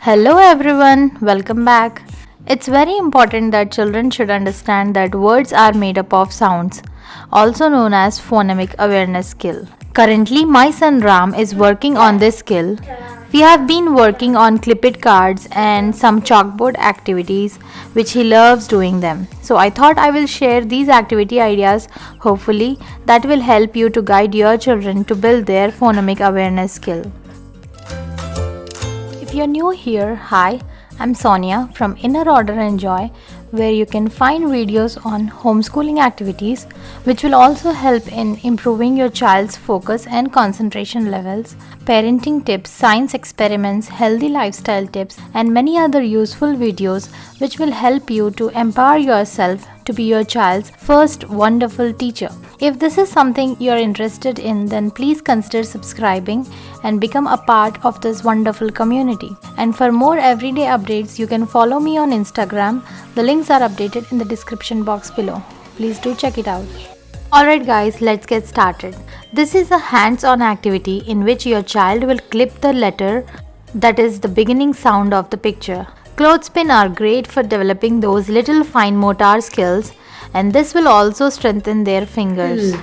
Hello everyone, welcome back. It's very important that children should understand that words are made up of sounds, also known as phonemic awareness skill. Currently, my son Ram is working on this skill. We have been working on clip-it cards and some chalkboard activities which he loves doing them. So I thought I will share these activity ideas. Hopefully that will help you to guide your children to build their phonemic awareness skill. If you're new here, hi, I'm Sonia from Inner Order and Joy, where you can find videos on homeschooling activities which will also help in improving your child's focus and concentration levels, parenting tips, science experiments, healthy lifestyle tips, and many other useful videos which will help you to empower yourself to be your child's first wonderful teacher. If this is something you're interested in, then please consider subscribing and become a part of this wonderful community. And for more everyday updates, you can follow me on Instagram. The links are updated in the description box below. Please do check it out. Alright guys, let's get started. This is a hands-on activity in which your child will clip the letter that is the beginning sound of the picture. Clothespin are great for developing those little fine motor skills, and this will also strengthen their fingers.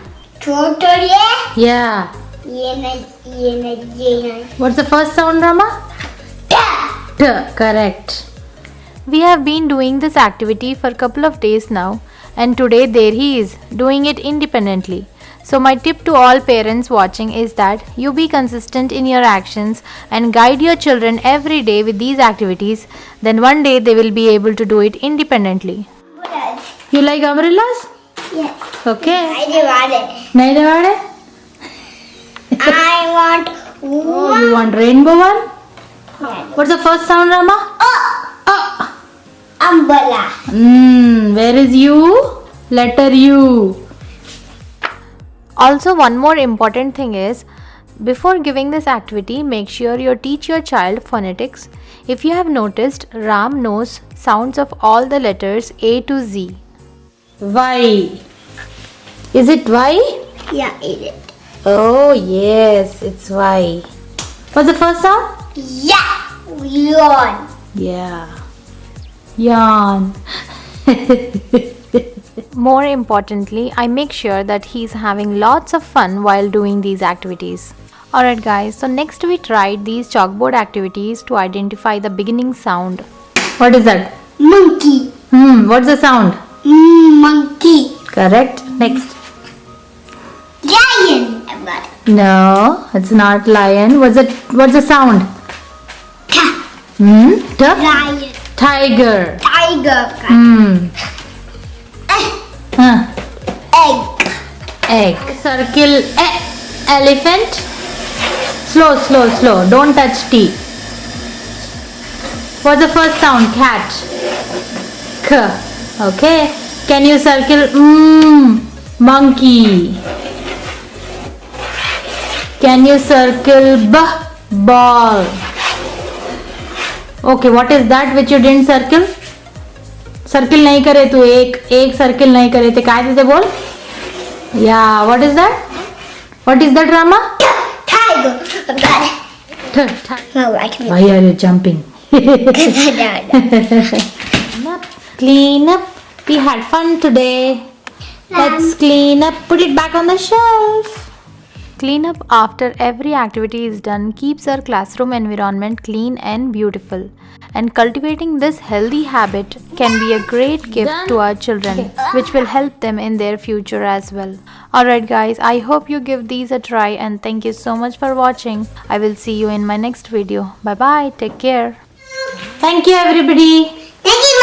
Yeah. What's the first sound, Rama? T. Correct. We have been doing this activity for a couple of days now, and today there he is doing it independently. So my tip to all parents watching is that you be consistent in your actions and guide your children every day with these activities. Then one day they will be able to do it independently. You like umbrellas? Yes. Okay. I want one. Oh, you want rainbow one? Yes. What's the first sound, Rama? Oh. Umbrella. Where is U? Letter U. Also, one more important thing is, before giving this activity, make sure you teach your child phonetics. If you have noticed, Ram knows sounds of all the letters A to Z. Y. Is it Y? Yeah, eat it. Oh yes, it's Y. What's the first sound? Yeah. Yawn. Yeah. Yawn. More importantly, I make sure that he's having lots of fun while doing these activities. Alright guys, so next we tried these chalkboard activities to identify the beginning sound. What is that? Monkey. What's the sound? Monkey. Correct. Next. Lion. I've got it. No, it's not lion. What's the sound? T. Lion. Tiger. Tiger. Egg. Egg. Circle. Elephant. Slow. Don't touch T. What's the first sound? Cat. K. Okay. Can you circle? Monkey. Can you circle? Ball. Okay. What is that which you didn't circle? Circle नहीं करे तू एक circle नहीं करे थे काय देते बोल या what is that Rama Tiger. Why are you jumping? Clean up. We had fun today. Let's clean up. Put it back on the shelf. Clean up after every activity is done keeps our classroom environment clean and beautiful. And cultivating this healthy habit can be a great gift to our children, which will help them in their future as well. Alright guys, I hope you give these a try and thank you so much for watching. I will see you in my next video. Bye bye. Take care. Thank you everybody. Thank you,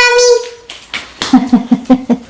Mommy.